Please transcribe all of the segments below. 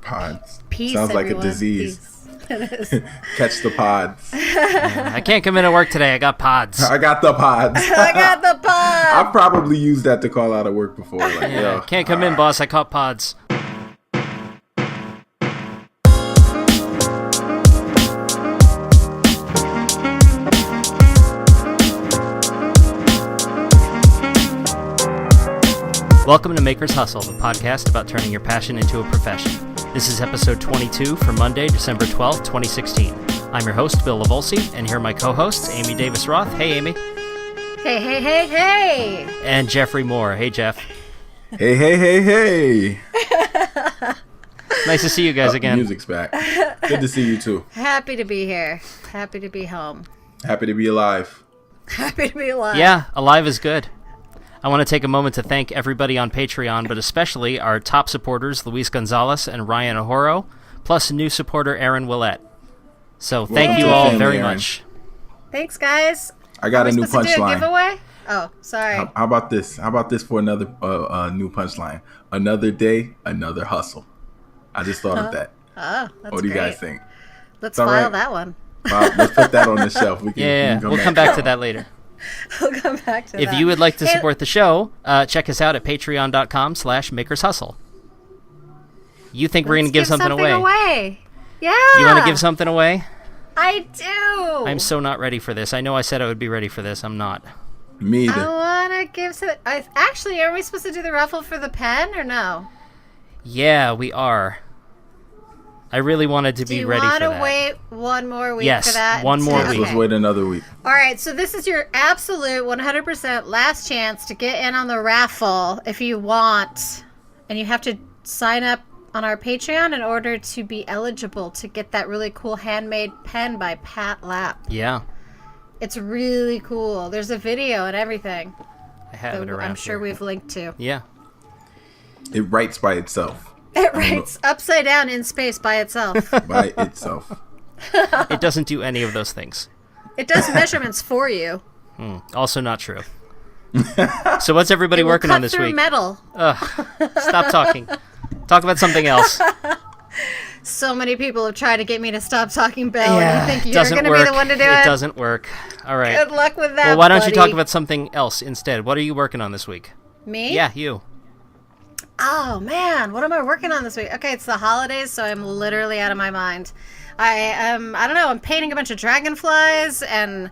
Pods. Peace, Sounds like everyone. a disease. Peace. It is. Catch the pods. I can't come into work today. I got pods. I got the pods. I got the pod. I've probably used that to call out of work before. Like, yo, Can't come in, boss. I caught pods. Welcome to Maker's Hustle, the podcast about turning your passion into a profession. This is episode 22 for Monday, December 12th, 2016. I'm your host, Bill Lavolsi, and here are my co-hosts, Amy Davis-Roth. Hey, Amy. Hey, hey, hey, hey. And Jeffrey Moore. Hey, Jeff. Hey, hey, hey, hey. Nice to see you guys again. Music's back. Good to see you too. Happy to be here. Happy to be home. Happy to be alive. Happy to be alive. Yeah, alive is good. I want to take a moment to thank everybody on Patreon, but especially our top supporters, Luis Gonzalez and Ryan Ahoro, plus new supporter Aaron Willett. So thank you all very much. Thanks, guys. I got a new supposed to do a punchline. giveaway? Oh, sorry. How about this? How about this for another new punchline? Another day, another hustle. I just thought of that. Oh, that's What do you great. guys think? Let's all file right. that one. Let's put that on the shelf. We can We'll come back to that later. We'll come back to that. If you would like to support the show, check us out at patreon.com/makershustle. You think we're going to give something away? Yeah. You want to give something away? I do. I'm so not ready for this. I know I said I would be ready for this. I'm not. Me either. I want to give some... Actually, are we supposed to do the raffle for the pen or no? Yeah, we are. I really wanted to be ready for that. Do you want to wait one more week Yes, for that? one more Yes, week. let's wait another week. All right, so this is your absolute 100% last chance to get in on the raffle if you want. And you have to sign up on our Patreon in order to be eligible to get that really cool handmade pen by Pat Lapp. Yeah, It's really cool. There's a video and everything I have it that around I'm sure here. we've linked to. Yeah. It writes by itself. It writes upside down in space by itself. By itself. It doesn't do any of those things. It does measurements for you. Also not true. So what's everybody It will working cut on this through week? metal. Stop talking. Talk about something else. So many people have tried to get me to stop talking, Bill. Yeah, and you think it you're doesn't going to work. be the one to do It it? doesn't work. All right. Good luck with that, Well, why don't you talk buddy. about something else instead? What are you working on this week? Me? Yeah, you. Oh, man. What am I working on this week? Okay, it's the holidays, so I'm literally out of my mind. I don't know. I'm painting a bunch of dragonflies and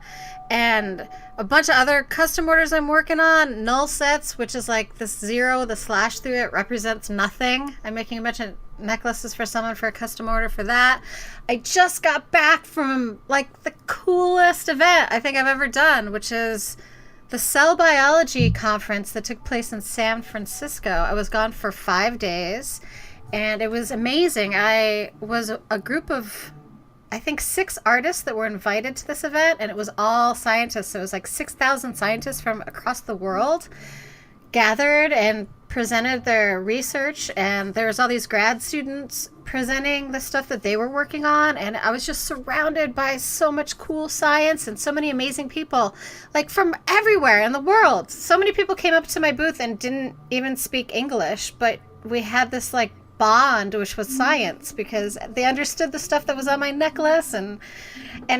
a bunch of other custom orders I'm working on. Null sets, which is like this zero with a slash through it, represents nothing. I'm making a bunch of necklaces for someone for a custom order for that. I just got back from like the coolest event I think I've ever done, which is the cell biology conference that took place in San Francisco. I was gone for 5 days, and it was amazing. I was a group of, I think, 6 artists that were invited to this event, and it was all scientists. So it was like 6,000 scientists from across the world gathered and presented their research, and there was all these grad students presenting the stuff that they were working on, and I was just surrounded by so much cool science and so many amazing people, like from everywhere in the world. So many people came up to my booth and didn't even speak English, but we had this like bond, which was science, because they understood the stuff that was on my necklace and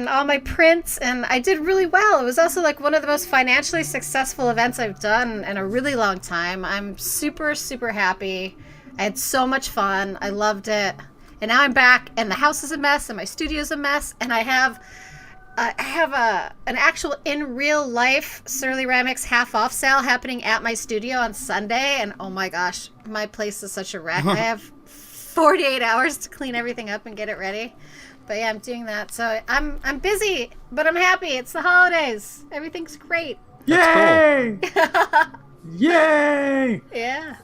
all my prints, and I did really well. It was also like one of the most financially successful events I've done in a really long time. I'm super, super happy. I had so much fun. I loved it. And now I'm back, and the house is a mess, and my studio's a mess, and I have an actual in real life surly-ramics half off sale happening at my studio on Sunday, and oh my gosh, my place is such a wreck. I have 48 hours to clean everything up and get it ready. But yeah, I'm doing that. So I'm busy, but I'm happy. It's the holidays. Everything's great. Yay! Yay! Yeah.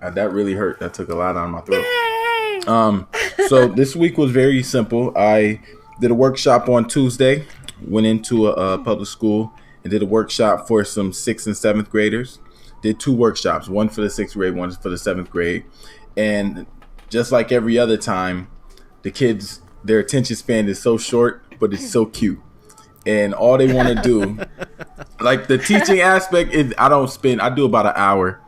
That really hurt. That took a lot out of my throat. Yay! So this week was very simple. I did a workshop on Tuesday, went into a public school and did a workshop for some 6th and 7th graders. Did 2 workshops, one for the 6th grade, one for the 7th grade. And just like every other time, the kids, their attention span is so short, but it's so cute. And all they want to do, like the teaching aspect is, I do about an hour,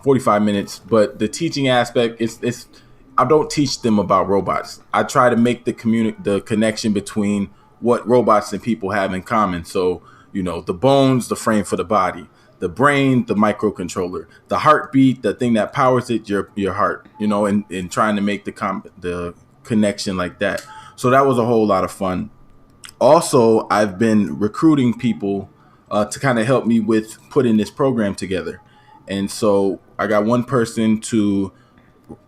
45 minutes, but the teaching aspect is I don't teach them about robots. I try to make the connection between what robots and people have in common. So, the bones, the frame for the body, the brain, the microcontroller, the heartbeat, the thing that powers it, your heart, and trying to make the connection like that. So that was a whole lot of fun. Also, I've been recruiting people to kind of help me with putting this program together. And so I got one person to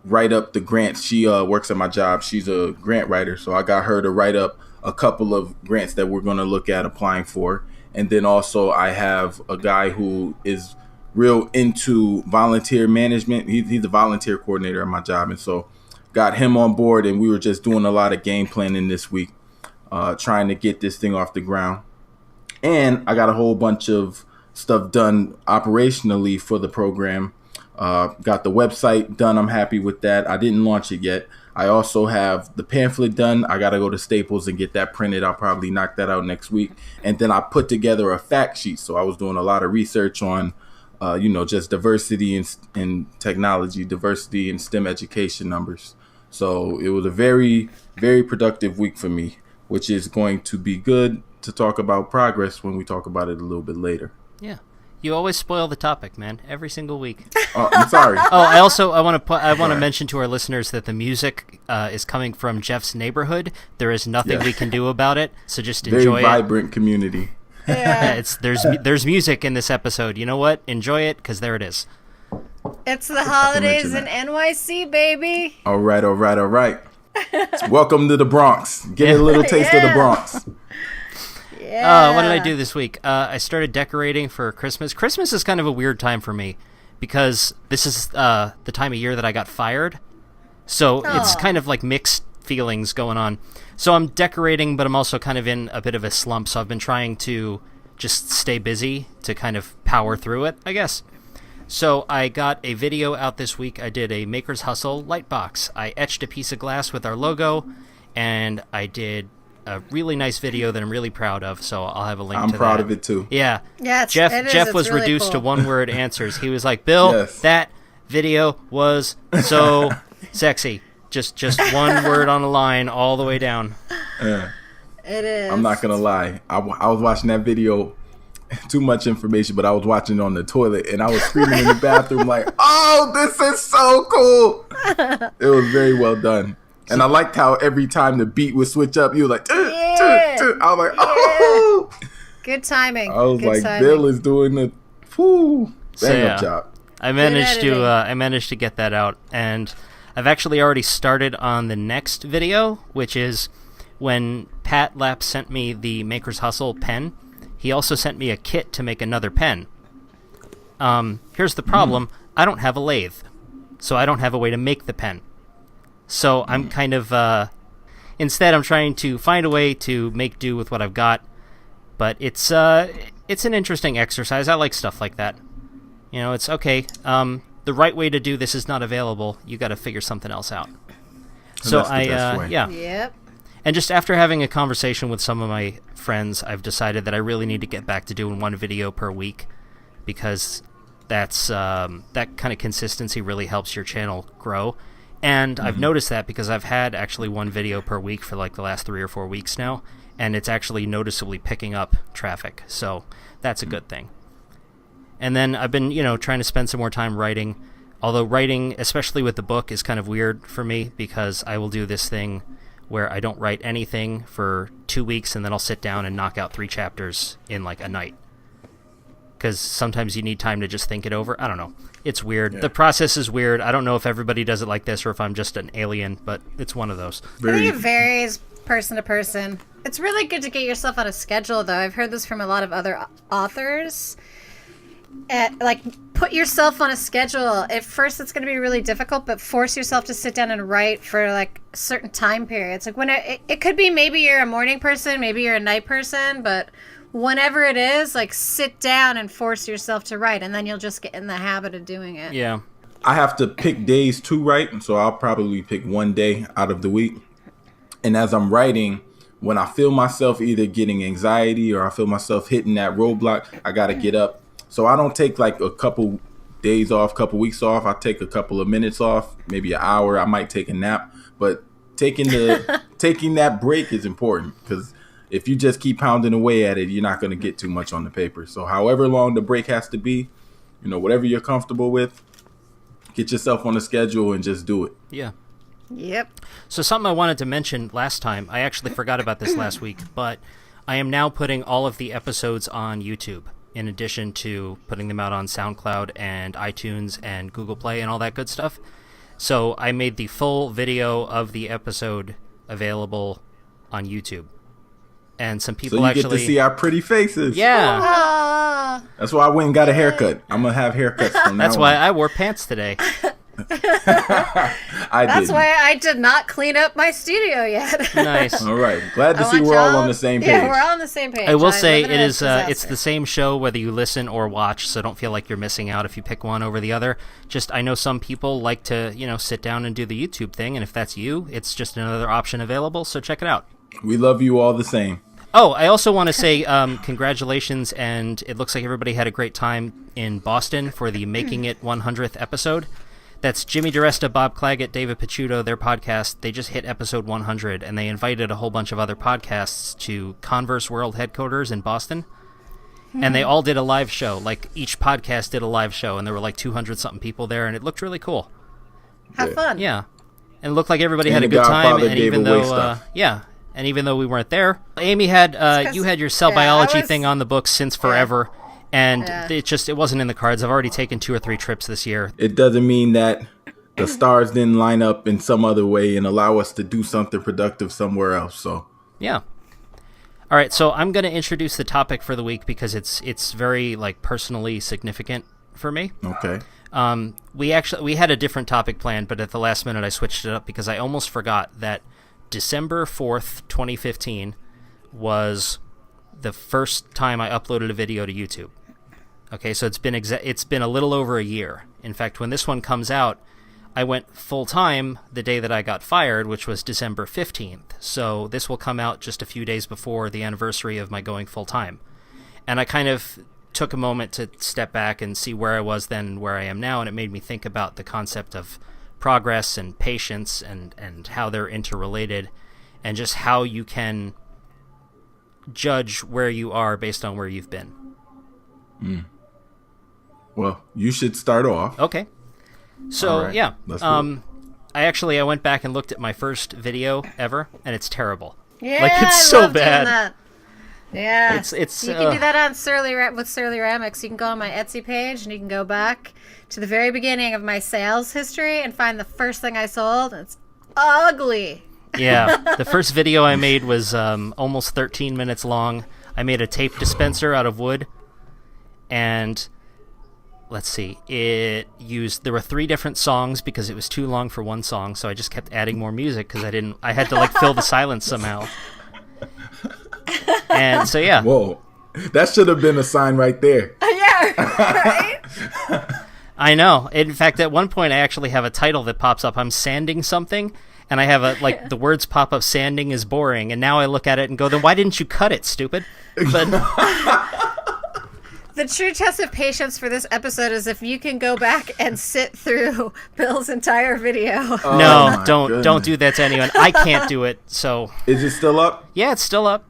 write up the grants. She works at my job. She's a grant writer. So I got her to write up a couple of grants that we're going to look at applying for. And then also I have a guy who is real into volunteer management. He's a volunteer coordinator at my job. And so got him on board, and we were just doing a lot of game planning this week, trying to get this thing off the ground. And I got a whole bunch of stuff done operationally for the program. Got the website done. I'm happy with that. I didn't launch it yet. I also have the pamphlet done. I got to go to Staples and get that printed. I'll probably knock that out next week. And then I put together a fact sheet. So I was doing a lot of research on, just diversity in technology, diversity in STEM education numbers. So it was a very, very productive week for me, which is going to be good to talk about progress when we talk about it a little bit later. Yeah. You always spoil the topic, man. Every single week. I'm sorry. I want to mention to our listeners that the music is coming from Jeff's neighborhood. There is nothing we can do about it, so just enjoy it. Very vibrant community. Yeah. There's music in this episode. You know what? Enjoy it, because there it is. It's the holidays in NYC, baby. All right. Welcome to the Bronx. Get a little taste of the Bronx. Yeah. What did I do this week? I started decorating for Christmas. Christmas is kind of a weird time for me because this is the time of year that I got fired. So it's kind of like mixed feelings going on. So I'm decorating, but I'm also kind of in a bit of a slump. So I've been trying to just stay busy to kind of power through it, I guess. So I got a video out this week. I did a Maker's Hustle light box. I etched a piece of glass with our logo, and I did a really nice video that I'm really proud of, so I'll have a link to that. I'm proud of it too. Yeah. Yeah, Jeff was really reduced cool. to one-word answers. He was like, Bill, that video was so sexy. Just one word on a line all the way down. It is. I'm not going to lie. I was watching that video, too much information, but I was watching it on the toilet, and I was screaming in the bathroom like, oh, this is so cool. It was very well done. And I liked how every time the beat would switch up, you were like, I was like, oh. Good timing. I was like, Bill is doing the bang-up job. I managed to get that out, and I've actually already started on the next video, which is when Pat Lapp sent me the Maker's Hustle pen. He also sent me a kit to make another pen. Here's the problem. I don't have a lathe, so I don't have a way to make the pen. So I'm kind of, instead I'm trying to find a way to make do with what I've got, but it's an interesting exercise. I like stuff like that. It's okay. The right way to do this is not available. You got to figure something else out. So Yep. And just after having a conversation with some of my friends, I've decided that I really need to get back to doing one video per week, because that's that kind of consistency really helps your channel grow. And I've noticed that because I've had actually one video per week for like the last 3 or 4 weeks now, and it's actually noticeably picking up traffic. So that's a good thing. And then I've been, trying to spend some more time writing, although writing, especially with the book, is kind of weird for me because I will do this thing where I don't write anything for 2 weeks, and then I'll sit down and knock out 3 chapters in like a night. Because sometimes you need time to just think it over. I don't know. It's weird. Yeah. The process is weird. I don't know if everybody does it like this or if I'm just an alien, but it's one of those. I think it varies person to person. It's really good to get yourself on a schedule, though. I've heard this from a lot of other authors. Put yourself on a schedule. At first, it's going to be really difficult, but force yourself to sit down and write for like certain time periods. Like when it could be maybe you're a morning person, maybe you're a night person, but whenever it is, like sit down and force yourself to write, and then you'll just get in the habit of doing it. Yeah. I have to pick days to write, so I'll probably pick one day out of the week. And as I'm writing, when I feel myself either getting anxiety or I feel myself hitting that roadblock, I got to get up. So I don't take like a couple days off, couple weeks off. I take a couple of minutes off, maybe an hour. I might take a nap, but taking that break is important, because if you just keep pounding away at it, you're not going to get too much on the paper. So however long the break has to be, whatever you're comfortable with, get yourself on a schedule and just do it. Yeah. Yep. So something I wanted to mention last time, I actually forgot about this last week, but I am now putting all of the episodes on YouTube, in addition to putting them out on SoundCloud and iTunes and Google Play and all that good stuff. So I made the full video of the episode available on YouTube. And some people get to see our pretty faces. Yeah. That's why I went and got a haircut. I'm going to have haircuts from now That's why I wore pants today. That's why I did not clean up my studio yet. Nice. All right. Glad to see we're all on the same page. Yeah, we're all on the same page. I will say it's the same show whether you listen or watch, so don't feel like you're missing out if you pick one over the other. Just, I know some people like to, sit down and do the YouTube thing, and if that's you, it's just another option available, so check it out. We love you all the same. Oh, I also want to say congratulations, and it looks like everybody had a great time in Boston for the Making It 100th episode. That's Jimmy DiResta, Bob Claggett, David Picciuto, their podcast. They just hit episode 100, and they invited a whole bunch of other podcasts to Converse World headquarters in Boston. And they all did a live show. Like, each podcast did a live show, and there were like 200-something people there, and it looked really cool. Have fun. Yeah. And it looked like everybody had a good time, and even though, and even though we weren't there, Amy had you had your cell biology thing on the books since forever, and it wasn't in the cards. I've already taken 2 or 3 trips this year. It doesn't mean that the stars didn't line up in some other way and allow us to do something productive somewhere else. So yeah. All right, so I'm going to introduce the topic for the week because it's very personally significant for me. Okay. We had a different topic planned, but at the last minute I switched it up because I almost forgot that December 4th, 2015 was the first time I uploaded a video to YouTube. Okay, so it's been a little over a year. In fact, when this one comes out, I went full-time the day that I got fired, which was December 15th. So this will come out just a few days before the anniversary of my going full-time. And I kind of took a moment to step back and see where I was then and where I am now, and it made me think about the concept of progress and patience and how they're interrelated, and just how you can judge where you are based on where you've been. Well, you should start off. Okay. So, right. Yeah. I went back and looked at my first video ever, and it's terrible. Yeah, it's so bad. That. Yeah. It's you can do that on surly-ramics. You can go on my Etsy page, and you can go back to the very beginning of my sales history and find the first thing I sold. It's ugly. Yeah. The first video I made was almost 13 minutes long. I made a tape dispenser out of wood, and let's see, there were 3 different songs because it was too long for one song, so I just kept adding more music because I had to fill the silence somehow. And so, yeah. Whoa. That should have been a sign right there. Yeah, right? I know. In fact, at one point, I actually have a title that pops up. I'm sanding something, and I have the words pop up, sanding is boring, and now I look at it and go, then why didn't you cut it, stupid? But the true test of patience for this episode is if you can go back and sit through Bill's entire video. No, don't do that to anyone. I can't do it, so. Is it still up? Yeah, it's still up.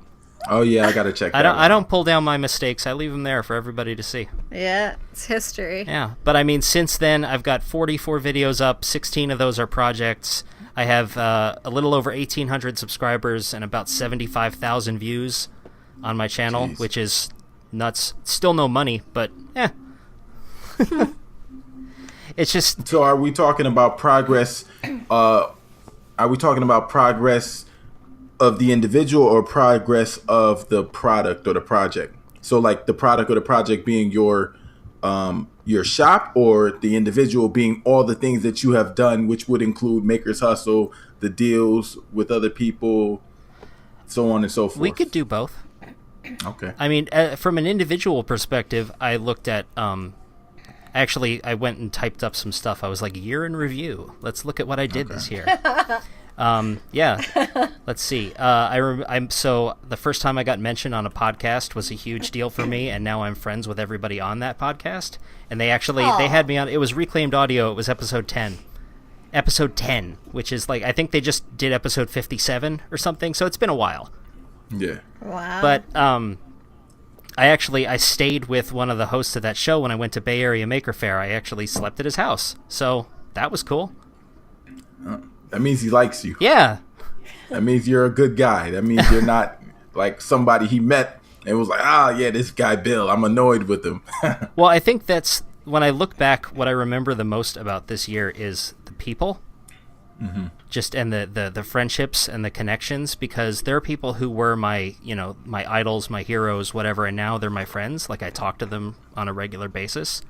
Oh yeah, I gotta check that out. I don't pull down my mistakes. I leave them there for everybody to see. Yeah, it's history. Yeah, but I mean, since then, I've got 44 videos up. 16 of those are projects. I have a little over 1,800 subscribers and about 75,000 views on my channel, which is nuts. Still no money, but it's just. So, are we talking about progress? Are we talking about progress of the individual or progress of the product or the project? So the product or the project being your shop, or the individual being all the things that you have done, which would include Maker's Hustle, the deals with other people, so on and so forth. We could do both. Okay. I mean, from an individual perspective, I looked at actually I went and typed up some stuff. I was like, year in review. Let's look at what I did this year. Yeah. Let's see. So the first time I got mentioned on a podcast was a huge deal for me, and now I'm friends with everybody on that podcast. And they had me on. It was Reclaimed Audio. It was episode 10. Episode 10, which is like, I think they just did episode 57 or something. So it's been a while. Yeah. Wow. But I stayed with one of the hosts of that show when I went to Bay Area Maker Faire. I actually slept at his house. So that was cool. That means he likes you. Yeah. That means you're a good guy. That means you're not like somebody he met and was like, yeah, this guy Bill, I'm annoyed with him. Well, I think that's, when I look back, what I remember the most about this year is the people. Mm-hmm. Just and the friendships and the connections, because there are people who were my idols, my heroes, whatever, and now they're my friends. Like, I talk to them on a regular basis.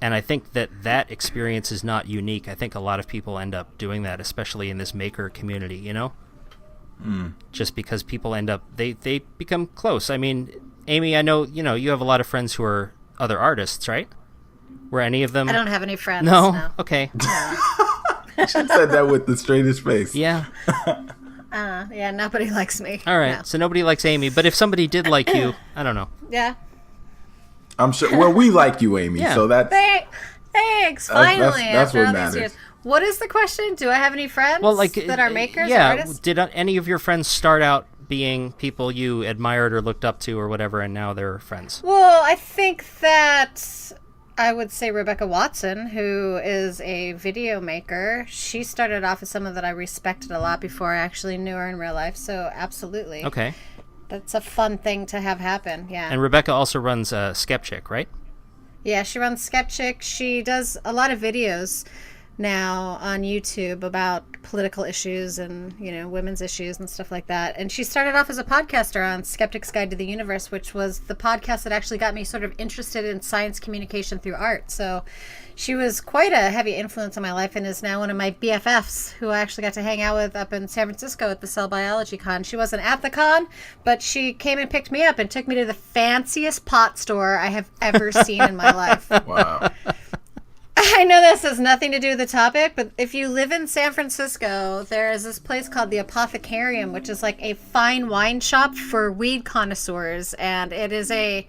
And I think that experience is not unique. I think a lot of people end up doing that, especially in this maker community, Just because people end up, they become close. I mean, Amy, I know, you have a lot of friends who are other artists, right? Were any of them? I don't have any friends. No? Okay. She said that with the straightest face. Yeah. Yeah, nobody likes me. All right, No. so nobody likes Amy, but if somebody did like you, I don't know. Yeah. I'm sure. Well, we like you, Amy. Yeah. So that's Thanks. Finally, that's after what all matters. these years. What is the question? Do I have any friends that are makers or yeah. artists? Did any of your friends start out being people you admired or looked up to or whatever, and now they're friends? Well, I think that I would say Rebecca Watson, who is a video maker. She started off as someone that I respected a lot before I actually knew her in real life. So absolutely. Okay. That's a fun thing to have happen. Yeah. And Rebecca also runs Skepchick, right? Yeah, she runs Skepchick. She does a lot of videos now on YouTube about political issues and, women's issues and stuff like that. And she started off as a podcaster on Skeptic's Guide to the Universe, which was the podcast that actually got me sort of interested in science communication through art. So she was quite a heavy influence on my life and is now one of my BFFs who I actually got to hang out with up in San Francisco at the Cell Biology Con. She wasn't at the con, but she came and picked me up and took me to the fanciest pot store I have ever seen in my life. wow. I know this has nothing to do with the topic, but if you live in San Francisco, there is this place called the Apothecarium, which is like a fine wine shop for weed connoisseurs, and it is a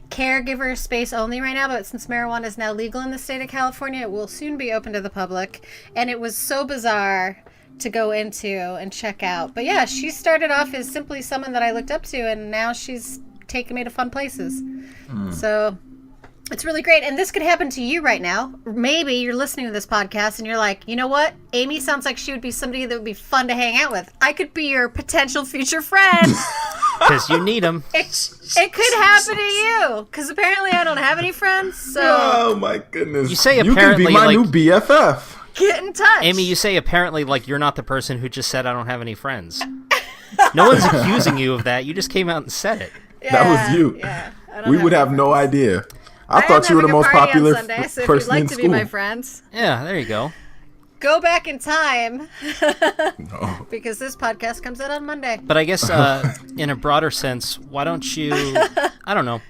caregiver space only right now, but since marijuana is now legal in the state of California, it will soon be open to the public, and it was so bizarre to go into and check out. But yeah, she started off as simply someone that I looked up to, and now she's taken me to fun places. So it's really great. And this could happen to you right now. Maybe you're listening to this podcast and you're like, you know what? Amy sounds like she would be somebody that would be fun to hang out with. I could be your potential future friend. Because you need them. It could happen to you. Because apparently I don't have any friends. So Oh my goodness. You say you apparently, can be my like- new BFF. get in touch. Amy, you say apparently like you're not the person who just said I don't have any friends. No one's accusing you of that. You just came out and said it. That was you. Yeah. I don't We would have no idea. I am thought you were the having a most party on popular Sunday, so if person you'd like in to school. be my friends, Yeah, there you go. go back in time No. because this podcast comes out on Monday. But I guess in a broader sense, why don't you, I don't know,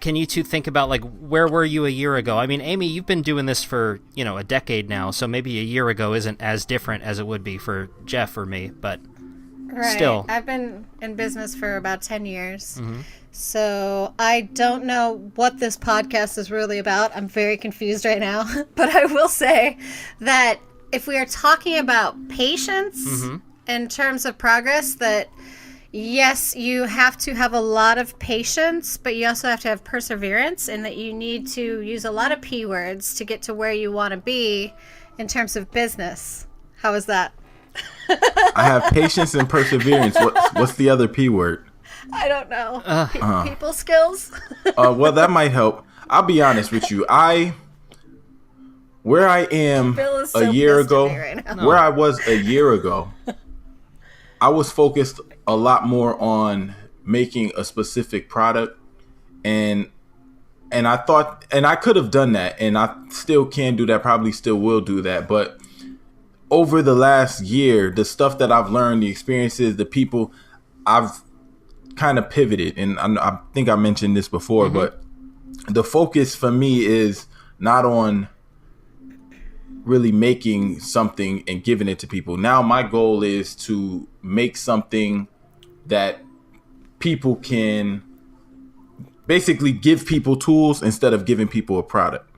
can you two think about, like, where were you a year ago? I mean, Amy, you've been doing this for, a decade now, so maybe a year ago isn't as different as it would be for Jeff or me, but Right. still. I've been in business for about 10 years. Mm-hmm. So I don't know what this podcast is really about. I'm very confused right now. But I will say that if we are talking about patience Mm-hmm. in terms of progress, that yes, you have to have a lot of patience, but you also have to have perseverance, and that you need to use a lot of P words to get to where you want to be in terms of business. How is that? I have patience and perseverance. What's the other P word? I don't know. People skills? Well, that might help. I'll be honest with you. Where I am Bill is so a year pissed at ago, me right now. where I was a year ago, I was focused a lot more on making a specific product, and I thought, and I could have done that, and I still can do that, probably still will do that, but over the last year, the stuff that I've learned, the experiences, the people, I've kind of pivoted, and I think I mentioned this before, but the focus for me is not on really making something and giving it to people. Now my goal is to make something that people can basically give people tools instead of giving people a product.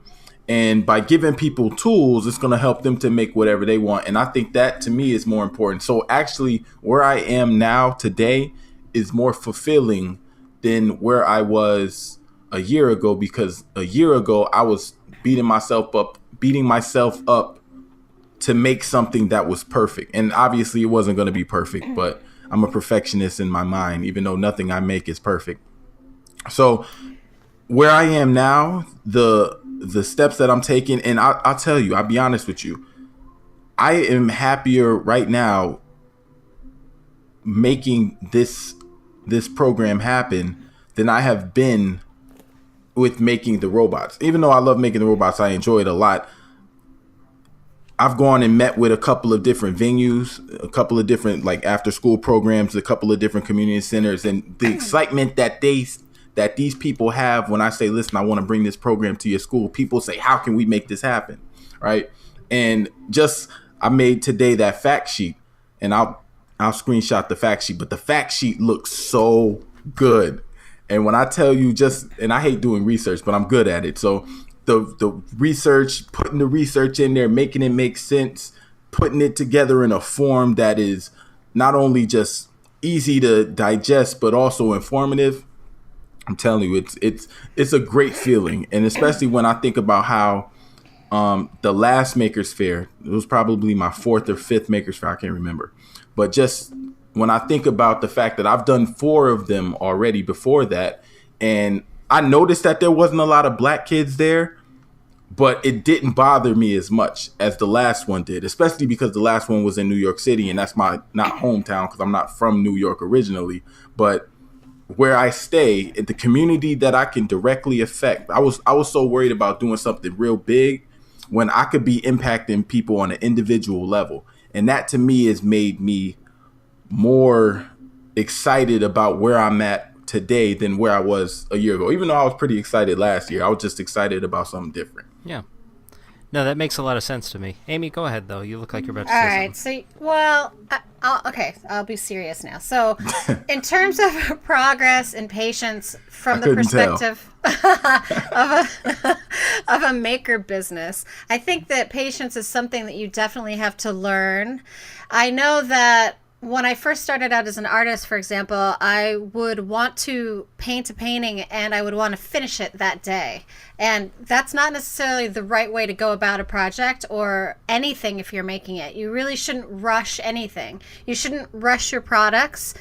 And by giving people tools, it's going to help them to make whatever they want. And I think that to me is more important. So actually where I am now today is more fulfilling than where I was a year ago, because a year ago I was beating myself up to make something that was perfect. And obviously it wasn't going to be perfect, but I'm a perfectionist in my mind, even though nothing I make is perfect. So where I am now, the steps that I'm taking, and I'll tell you, I'll be honest with you, I am happier right now making this program happen than I have been with making the robots. Even though I love making the robots, I enjoy it a lot. I've gone and met with a couple of different venues, a couple of different like after school programs, a couple of different community centers, and the excitement that these people have when I say, listen, I want to bring this program to your school. People say, how can we make this happen? Right. And just, I made today that fact sheet, and I'll screenshot the fact sheet, but the fact sheet looks so good. And when I tell you and I hate doing research, but I'm good at it. So the research, putting the research in there, making it make sense, putting it together in a form that is not only just easy to digest, but also informative. I'm telling you, it's a great feeling. And especially when I think about how the last Makers Fair, it was probably my 4th or 5th Makers Fair, I can't remember. But just when I think about the fact that I've done 4 of them already before that, and I noticed that there wasn't a lot of black kids there, but it didn't bother me as much as the last one did, especially because the last one was in New York City, and that's my not hometown because I'm not from New York originally, but where I stay, the community that I can directly affect. I was so worried about doing something real big when I could be impacting people on an individual level. And that to me has made me more excited about where I'm at today than where I was a year ago. Even though I was pretty excited last year, I was just excited about something different. Yeah. No, that makes a lot of sense to me. Amy, go ahead, though. You look like you're about to All say right. something. So, well, I'll be serious now. So, in terms of progress and patience from the perspective of a maker business, I think that patience is something that you definitely have to learn. I know that when I first started out as an artist, for example, I would want to paint a painting and I would want to finish it that day. And that's not necessarily the right way to go about a project or anything if you're making it. You really shouldn't rush anything. You shouldn't rush your products.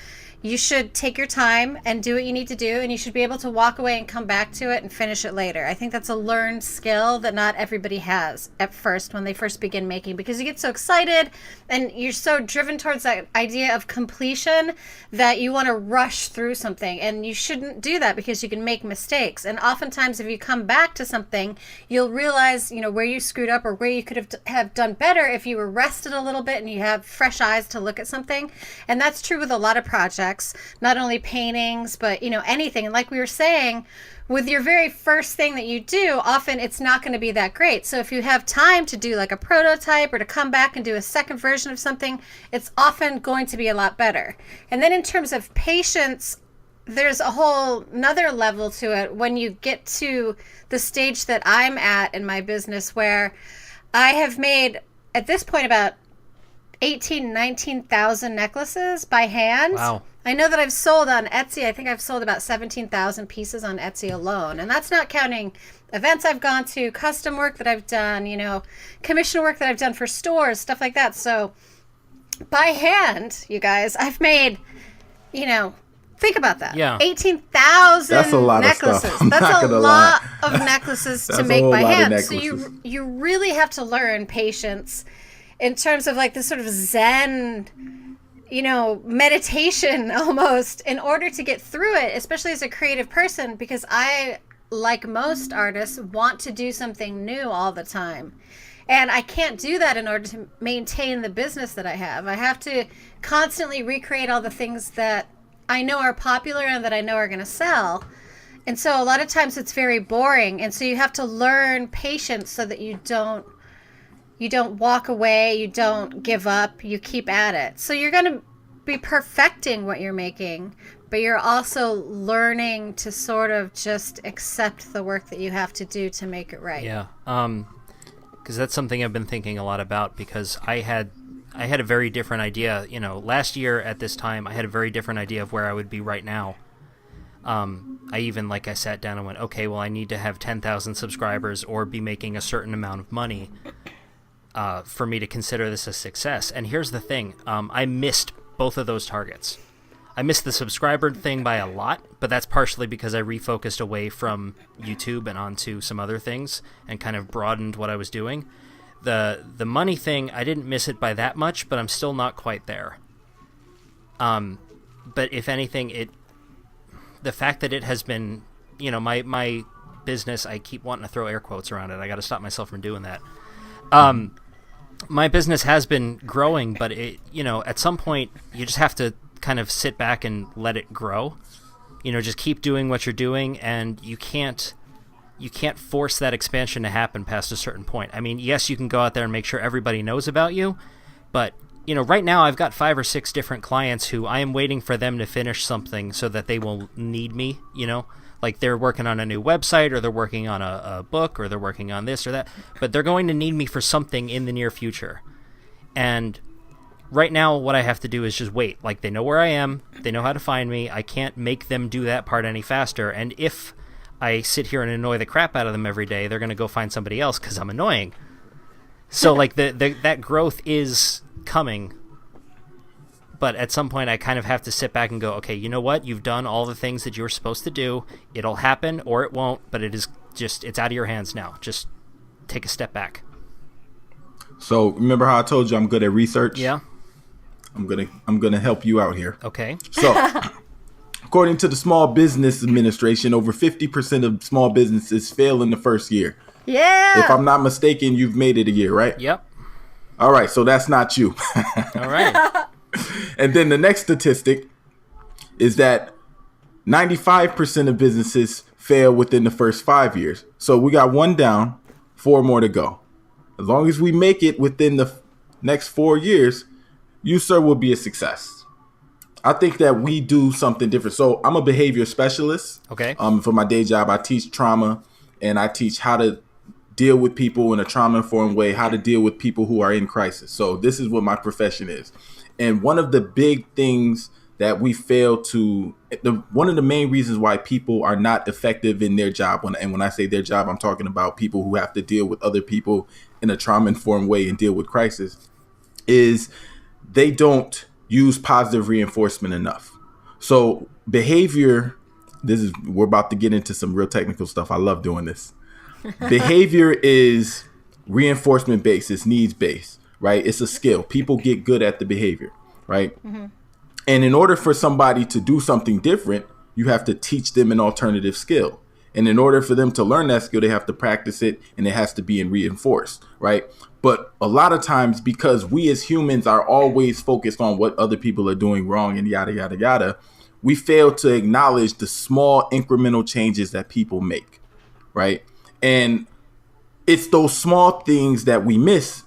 You should take your time and do what you need to do, and you should be able to walk away and come back to it and finish it later. I think that's a learned skill that not everybody has at first when they first begin making, because you get so excited and you're so driven towards that idea of completion that you want to rush through something, and you shouldn't do that because you can make mistakes. And oftentimes if you come back to something, you'll realize, where you screwed up or where you could have done better if you were rested a little bit and you have fresh eyes to look at something. And that's true with a lot of projects. Not only paintings, but anything. And like we were saying, with your very first thing that you do, often it's not going to be that great. So if you have time to do like a prototype or to come back and do a second version of something, it's often going to be a lot better. And then in terms of patience, there's a whole another level to it when you get to the stage that I'm at in my business, where I have made at this point about 19,000 necklaces by hand. Wow. I know that I've sold on Etsy. I think I've sold about 17,000 pieces on Etsy alone. And that's not counting events I've gone to, custom work that I've done, commission work that I've done for stores, stuff like that. So by hand, you guys, I've made, think about that. Yeah. 18,000 That's a lot necklaces. of stuff. That's a lot of necklaces to make by hand. So necklaces. you really have to learn patience in terms of like this sort of Zen, meditation almost, in order to get through it, especially as a creative person, because I, like most artists, want to do something new all the time. And I can't do that in order to maintain the business that I have. I have to constantly recreate all the things that I know are popular and that I know are going to sell. And so a lot of times it's very boring. And so you have to learn patience so that you don't You don't walk away, you don't give up, you keep at it. So you're going to be perfecting what you're making, but you're also learning to sort of just accept the work that you have to do to make it right. Yeah. Because that's something I've been thinking a lot about, because I had a very different idea. Last year at this time, I had a very different idea of where I would be right now. I even, I sat down and went, okay, well, I need to have 10,000 subscribers or be making a certain amount of money for me to consider this a success. And here's the thing. I missed both of those targets. I missed the subscriber thing by a lot, but that's partially because I refocused away from YouTube and onto some other things and kind of broadened what I was doing. The money thing, I didn't miss it by that much, but I'm still not quite there. But if anything, the fact that it has been, my business, I keep wanting to throw air quotes around it. I got to stop myself from doing that. My business has been growing, but at some point you just have to kind of sit back and let it grow. Just keep doing what you're doing, and you can't force that expansion to happen past a certain point. I mean, yes, you can go out there and make sure everybody knows about you, but right now I've got 5 or 6 different clients who I am waiting for them to finish something so that they will need me, like they're working on a new website, or they're working on a book, or they're working on this or that, but they're going to need me for something in the near future. And right now what I have to do is just wait. They know where I am, they know how to find me. I can't make them do that part any faster. And if I sit here and annoy the crap out of them every day, they're going to go find somebody else because I'm annoying. So that growth is coming, but at some point I kind of have to sit back and go, okay, you know what? You've done all the things that you were supposed to do. It'll happen or it won't, but it's out of your hands now. Just take a step back. So remember how I told you I'm good at research? Yeah. I'm gonna help you out here. Okay. So according to the Small Business Administration, over 50% of small businesses fail in the first year. Yeah. If I'm not mistaken, you've made it a year, right? Yep. All right, so that's not you. All right. And then the next statistic is that 95% of businesses fail within the first 5 years. So we got 1 down, 4 more to go. As long as we make it within the next 4 years, you, sir, will be a success. I think that we do something different. So I'm a behavior specialist. Okay. For my day job, I teach trauma, and I teach how to deal with people in a trauma-informed way, how to deal with people who are in crisis. So this is what my profession is. And one of the big things that we fail to, one of the main reasons why people are not effective in their job, and when I say their job, I'm talking about people who have to deal with other people in a trauma-informed way and deal with crisis, is they don't use positive reinforcement enough. So behavior, we're about to get into some real technical stuff. I love doing this. Behavior is reinforcement based. It's needs based, right? It's a skill. People get good at the behavior, right? Mm-hmm. And in order for somebody to do something different, you have to teach them an alternative skill. And in order for them to learn that skill, they have to practice it, and it has to be reinforced, right? But a lot of times, because we as humans are always focused on what other people are doing wrong and yada, yada, yada, we fail to acknowledge the small incremental changes that people make, right? And it's those small things that we miss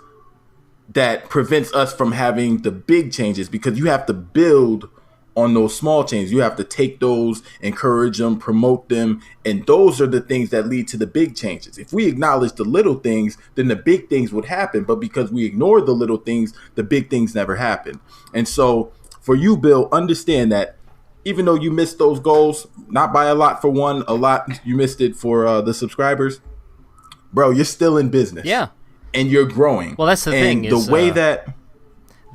that prevents us from having the big changes, because you have to build on those small changes. You have to take those, encourage them, promote them. And those are the things that lead to the big changes. If we acknowledge the little things, then the big things would happen. But because we ignore the little things, the big things never happen. And so for you, Bill, understand that even though you missed those goals, not by a lot for one, a lot, you missed it for the subscribers, bro, you're still in business. Yeah. And you're growing. Well, that's the thing. The is, way that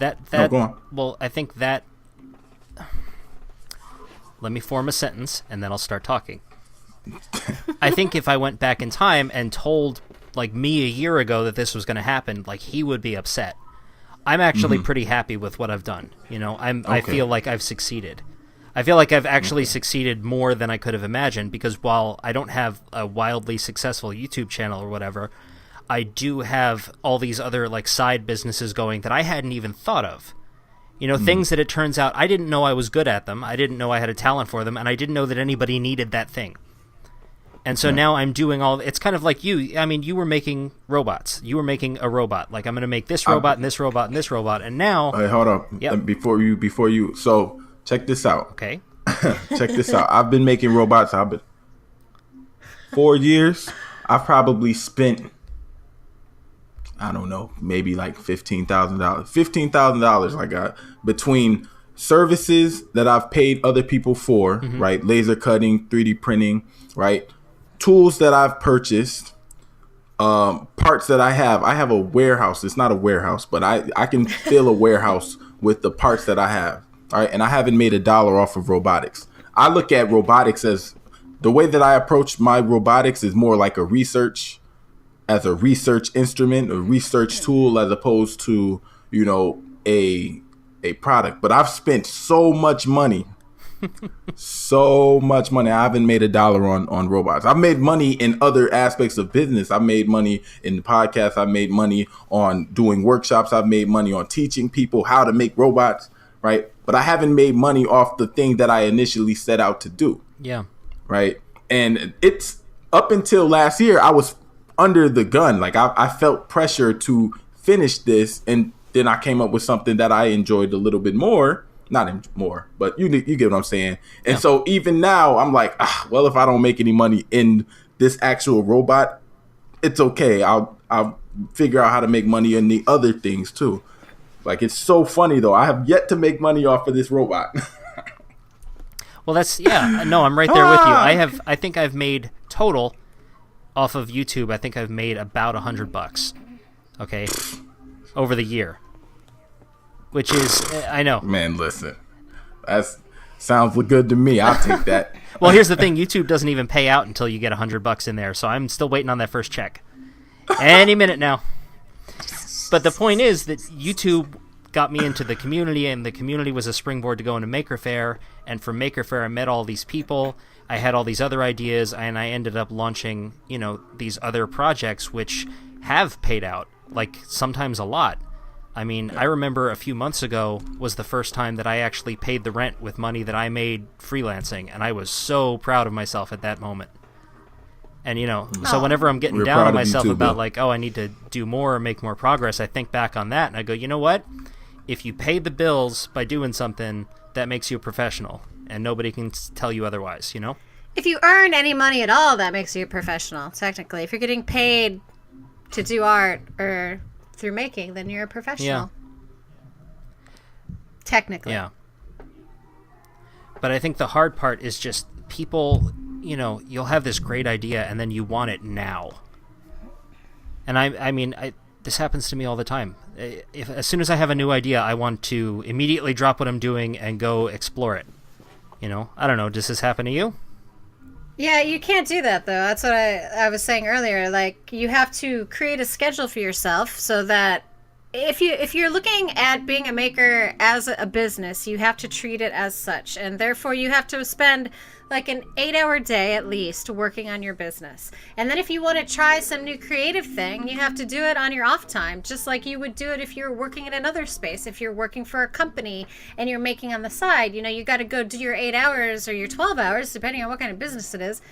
no, go on. Well, I think that. Let me form a sentence, and then I'll start talking. I think if I went back in time and told, me a year ago that this was going to happen, he would be upset. I'm actually pretty happy with what I've done. I feel like I've succeeded. I feel like I've actually succeeded more than I could have imagined, because while I don't have a wildly successful YouTube channel or whatever, I do have all these other side businesses going that I hadn't even thought of. Things that it turns out I didn't know I was good at them. I didn't know I had a talent for them, and I didn't know that anybody needed that thing. And so now I'm doing all. It's kind of like you. I mean, you were making robots. You were making a robot. Like I'm going to make this robot and this robot and this robot. And now, Hey, hold up. Yep. Before you. So check this out. Okay. Check this out. I've been making robots. 4 years. I've probably spent, I don't know, maybe like $15,000. $15,000 I got between services that I've paid other people for, right? Laser cutting, 3D printing, right? Tools that I've purchased, parts that I have. I have a warehouse. It's not a warehouse, but I can fill a warehouse with the parts that I have. All right. And I haven't made $1 off of robotics. I look at robotics as the way that I approach my robotics is more like a research instrument, a research tool, as opposed to, a product. But I've spent so much money. I haven't made $1 on robots. I've made money in other aspects of business. I've made money in the podcast. I've made money on doing workshops. I've made money on teaching people how to make robots, right? But I haven't made money off the thing that I initially set out to do. Yeah. Right. And it's up until last year, I was under the gun. Like I felt pressure to finish this. And then I came up with something that I enjoyed a little bit more. Not more, but you get what I'm saying. And so even now I'm like, well, if I don't make any money in this actual robot, it's okay. I'll figure out how to make money in the other things too. Like, it's so funny though. I have yet to make money off of this robot. Well, no, I'm right there with you. I think I've made total off of YouTube. I think I've made about $100. Okay. Over the year. Which is, I know. Man, listen, that sounds good to me. I'll take that. Well, here's the thing. YouTube doesn't even pay out until you get $100 in there. So I'm still waiting on that first check. Any minute now. But the point is that YouTube got me into the community, and the community was a springboard to go into Maker Faire. And from Maker Faire, I met all these people. I had all these other ideas, and I ended up launching, these other projects which have paid out, like sometimes a lot. I mean, I remember a few months ago was the first time that I actually paid the rent with money that I made freelancing, and I was so proud of myself at that moment. And, so whenever I'm getting down on myself about like, I need to do more or make more progress, I think back on that and I go, you know what? If you pay the bills by doing something, that makes you a professional, and nobody can tell you otherwise, If you earn any money at all, that makes you a professional, technically. If you're getting paid to do art or through making, then you're a professional. Yeah. Technically. Yeah. But I think the hard part is just people, you'll have this great idea and then you want it now. And I mean, this happens to me all the time. As soon as I have a new idea, I want to immediately drop what I'm doing and go explore it. I don't know. Does this happen to you? Yeah, you can't do that, though. That's what I was saying earlier. Like, you have to create a schedule for yourself so that if you're looking at being a maker as a business, you have to treat it as such. And therefore, you have to spend like an 8-hour day at least working on your business. And then if you want to try some new creative thing, you have to do it on your off time, just like you would do it if you're working in another space. If you're working for a company and you're making on the side, you got to go do your 8 hours or your 12 hours, depending on what kind of business it is,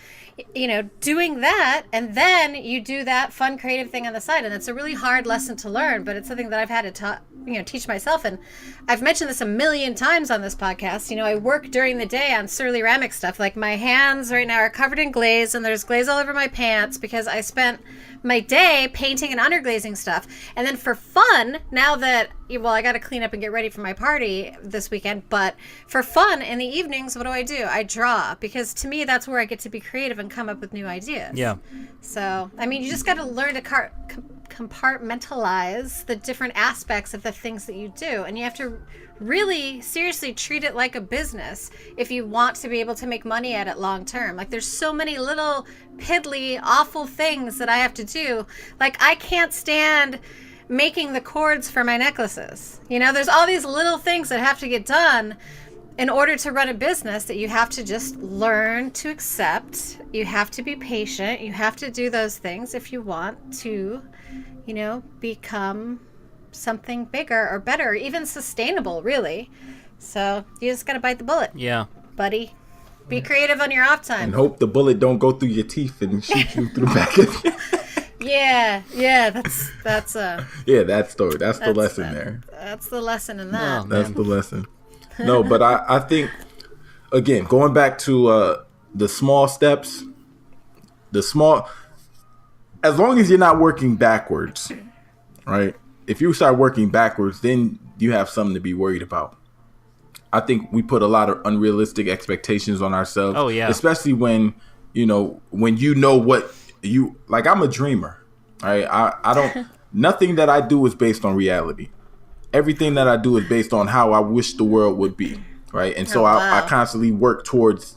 doing that, and then you do that fun creative thing on the side. And it's a really hard lesson to learn, but it's something that I've had to teach myself. And I've mentioned this a million times on this podcast. I work during the day on surly-ramics stuff. Like, my hands right now are covered in glaze, and there's glaze all over my pants because I spent my day painting and underglazing stuff. And then for fun, now that, I got to clean up and get ready for my party this weekend, but for fun in the evenings, what do? I draw, because to me, that's where I get to be creative and come up with new ideas. Yeah. So, I mean, you just got to learn to compartmentalize the different aspects of the things that you do, and you have to really seriously treat it like a business if you want to be able to make money at it long term. Like, there's so many little piddly awful things that I have to do. Like, I can't stand making the cords for my necklaces. There's all these little things that have to get done in order to run a business that you have to just learn to accept. You have to be patient. You have to do those things if you want to, become something bigger or better, or even sustainable, really. So you just got to bite the bullet. Yeah. Buddy. Be creative on your off time. And hope the bullet don't go through your teeth and shoot you through the back of your Yeah, that's Yeah, that's the lesson there. That's the lesson in that. Oh, That's the lesson. No, but I think, again, going back to the small steps, as long as you're not working backwards, right? If you start working backwards, then you have something to be worried about. I think we put a lot of unrealistic expectations on ourselves. Oh, yeah. Especially when what you like. I'm a dreamer, right? I don't. Nothing that I do is based on reality. Everything that I do is based on how I wish the world would be, right? And so I constantly work towards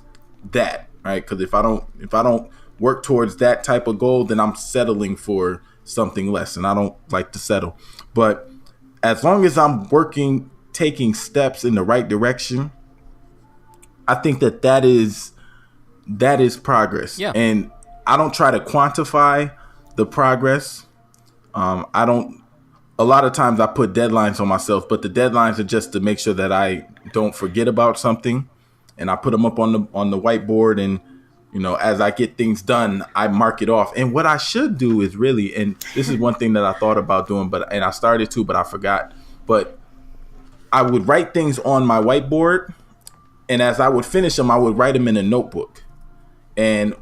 that, right? Because if I don't work towards that type of goal, then I'm settling for something less, and I don't like to settle. But as long as I'm taking steps in the right direction, I think that is progress. Yeah. And I don't try to quantify the progress. A lot of times I put deadlines on myself, but the deadlines are just to make sure that I don't forget about something, and I put them up on the whiteboard, and as I get things done, I mark it off. And what I should do is really, and this is one thing that I thought about doing, and I started to, but I forgot. But I would write things on my whiteboard, and as I would finish them, I would write them in a notebook. And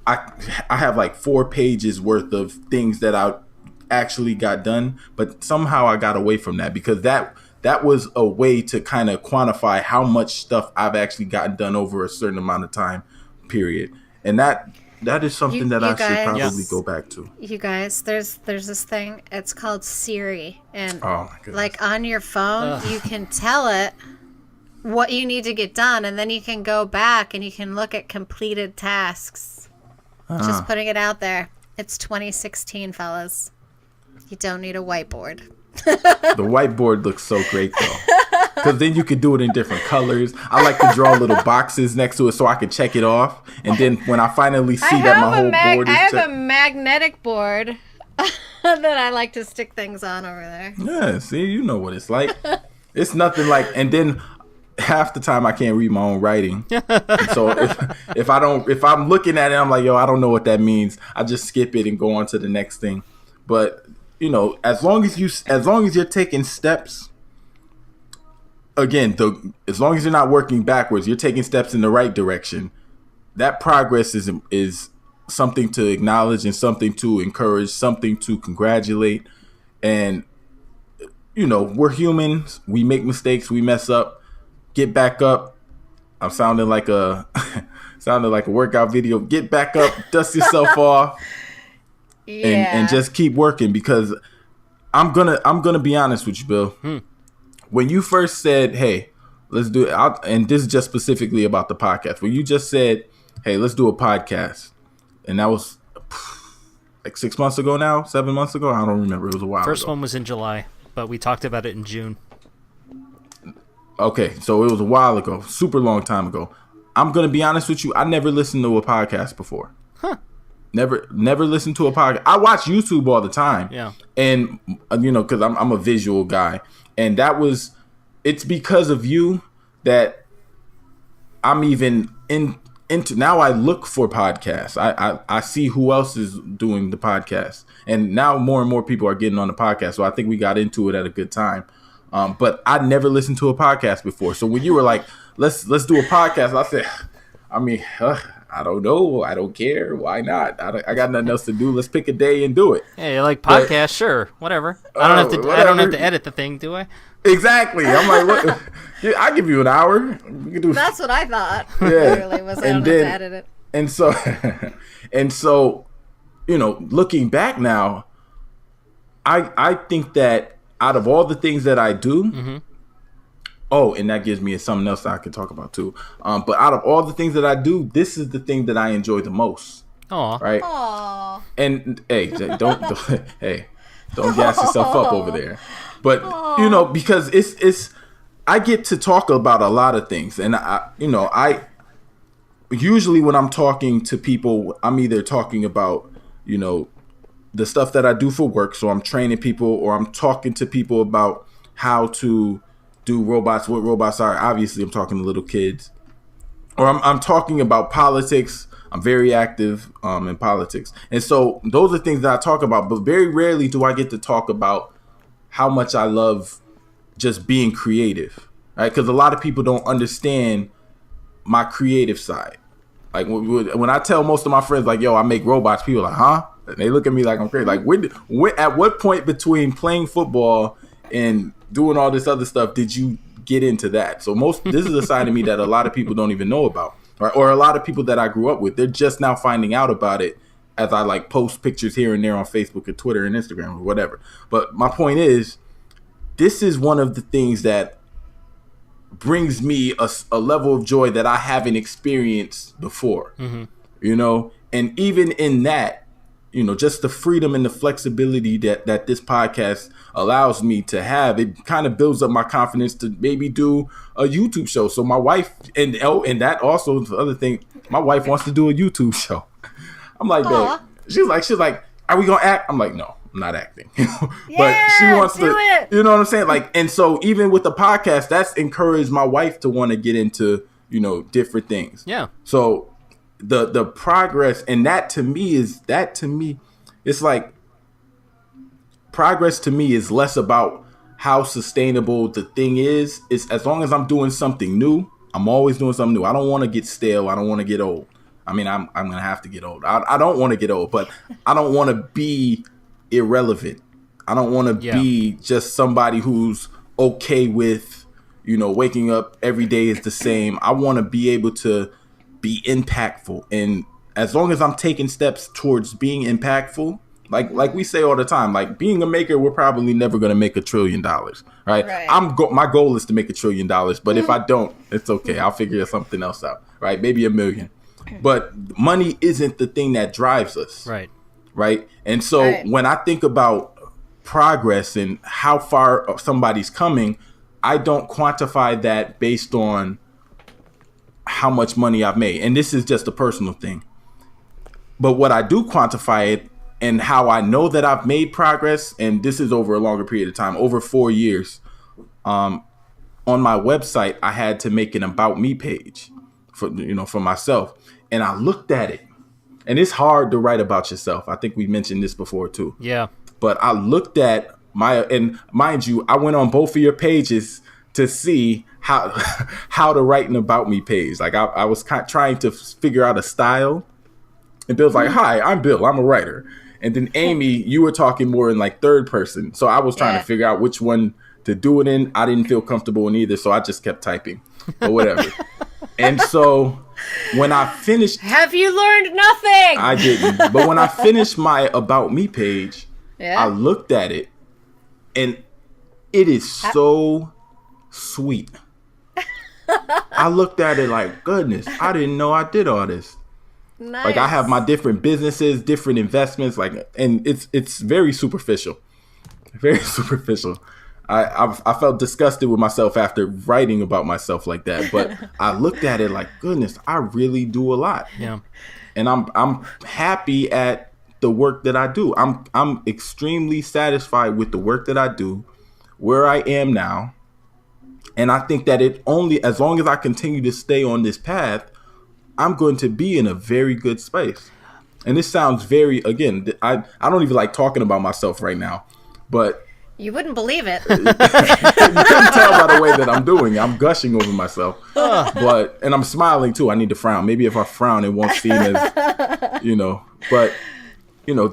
I have like 4 pages worth of things that I actually got done, but somehow I got away from that, because that was a way to kind of quantify how much stuff I've actually gotten done over a certain amount of time period. And that is something that I should probably go back to. You guys, there's this thing, it's called Siri, and oh my goodness, like on your phone, you can tell it what you need to get done, and then you can go back and you can look at completed tasks. Just putting it out there. It's 2016, fellas. You don't need a whiteboard. The whiteboard looks so great though, because then you could do it in different colors. I like to draw little boxes next to it so I can check it off, and then when I finally see that my whole board is I have a magnetic board that I like to stick things on over there. Yeah, see, you know what it's like. It's nothing like, and then half the time I can't read my own writing. And so if I'm looking at it, I'm like, yo, I don't know what that means. I just skip it and go on to the next thing. But as long as you're taking steps, again, as long as you're not working backwards, you're taking steps in the right direction. That progress is something to acknowledge and something to encourage, something to congratulate. And we're humans. We make mistakes. We mess up. Get back up. I'm sounding like a workout video. Get back up. Dust yourself off. Yeah. And just keep working, because I'm gonna be honest with you, Bill. When you first said, "Hey, let's do it," and this is just specifically about the podcast. When you just said, "Hey, let's do a podcast," and that was like 6 months ago now, 7 months ago. I don't remember. It was a while. First ago. one was in July, but we talked about it in June. Okay, so it was a while ago, super long time ago. I'm gonna be honest with you. I never listened to a podcast before. Huh. Never listened to a podcast. I watch YouTube all the time. Yeah. And because I'm a visual guy, and it's because of you that I'm even into now. I look for podcasts. I see who else is doing the podcast, and now more and more people are getting on the podcast. So I think we got into it at a good time. But I never listened to a podcast before. So when you were like, let's do a podcast, I said, I don't know. I don't care. Why not? I got nothing else to do. Let's pick a day and do it. Hey, you like podcasts? Sure, whatever. I don't have to edit the thing, do I? Exactly. I'm like, what? Yeah, I'll give you an hour. We can do. That's what I thought. Yeah. Literally, was I don't have to edit it. And so, looking back now, I think that out of all the things that I do, and that gives me something else that I can talk about too. But out of all the things that I do, this is the thing that I enjoy the most. Aw. Right? Aww. And hey, don't gas yourself up over there. But because it's I get to talk about a lot of things, and I usually when I'm talking to people, I'm either talking about the stuff that I do for work, so I'm training people, or I'm talking to people about how to do robots, what robots are. Obviously, I'm talking to little kids. or I'm talking about politics. I'm very active in politics. And so those are things that I talk about, but very rarely do I get to talk about how much I love just being creative, right? Because a lot of people don't understand my creative side. Like when I tell most of my friends, like, yo, I make robots, people are like, huh? And they look at me like I'm crazy. Like, at what point between playing football and doing all this other stuff did you get into that? So this is a side of me that a lot of people don't even know about, right? Or a lot of people that I grew up with, they're just now finding out about it as I like post pictures here and there on Facebook and Twitter and Instagram or whatever. But my point is, this is one of the things that brings me a level of joy that I haven't experienced before, you know? And even in that, you know, just the freedom and the flexibility that this podcast allows me to have, it kind of builds up my confidence to maybe do a YouTube show. So my wife, and that also is the other thing, my wife wants to do a YouTube show. I'm like, babe, she's like, are we gonna act? I'm like, no, I'm not acting. But she wants to, you know what I'm saying? Like, and so even with the podcast, that's encouraged my wife to want to get into, you know, different things. Yeah. So the progress, and that to me, it's like progress to me is less about how sustainable the thing is. It's as long as I'm doing something new, I'm always doing something new. I don't want to get stale. I don't want to get old. I mean, I'm going to have to get old. I don't want to get old, but I don't want to be irrelevant. I don't want to be just somebody who's okay with, you know, waking up every day is the same. I want to be able to be impactful. And as long as I'm taking steps towards being impactful, like we say all the time, like being a maker, we're probably never going to make $1 trillion, right? My goal is to make $1 trillion, but if I don't, it's okay. I'll figure something else out, right? Maybe 1 million. But money isn't the thing that drives us. Right. And so when I think about progress and how far somebody's coming, I don't quantify that based on how much money I've made. And this is just a personal thing. But what I do quantify it and how I know that I've made progress, and this is over a longer period of time, over 4 years, on my website, I had to make an About Me page for myself. And I looked at it, and it's hard to write about yourself. I think we mentioned this before too. Yeah. But I looked at and mind you, I went on both of your pages to see how to write an About Me page. Like I was trying to figure out a style. And Bill's like, hi, I'm Bill. I'm a writer. And then Amy, you were talking more in like third person. So I was trying to figure out which one to do it in. I didn't feel comfortable in either. So I just kept typing or whatever. And so when I finished... Have you learned nothing? I didn't. But when I finished my About Me page, I looked at it, and it is so sweet. I looked at it like, goodness, I didn't know I did all this. Nice. Like I have my different businesses, different investments, like, and it's very superficial. Very superficial. I felt disgusted with myself after writing about myself like that, but I looked at it like, goodness, I really do a lot. Yeah. And I'm happy at the work that I do. I'm extremely satisfied with the work that I do, where I am now. And I think that it only, as long as I continue to stay on this path, I'm going to be in a very good space. And this sounds very, again, I don't even like talking about myself right now, but you wouldn't believe it. You couldn't tell by the way that I'm doing. I'm gushing over myself, and I'm smiling too. I need to frown. Maybe if I frown, it won't seem as, but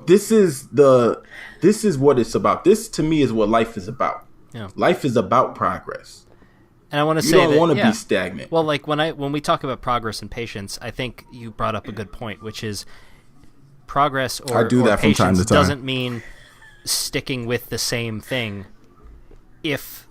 this is what it's about. This to me is what life is about. Yeah. Life is about progress. And I want to you say don't want to be stagnant. Well, like when we talk about progress and patience, I think you brought up a good point, which is progress or, I do that patience from time to time. Doesn't mean sticking with the same thing. If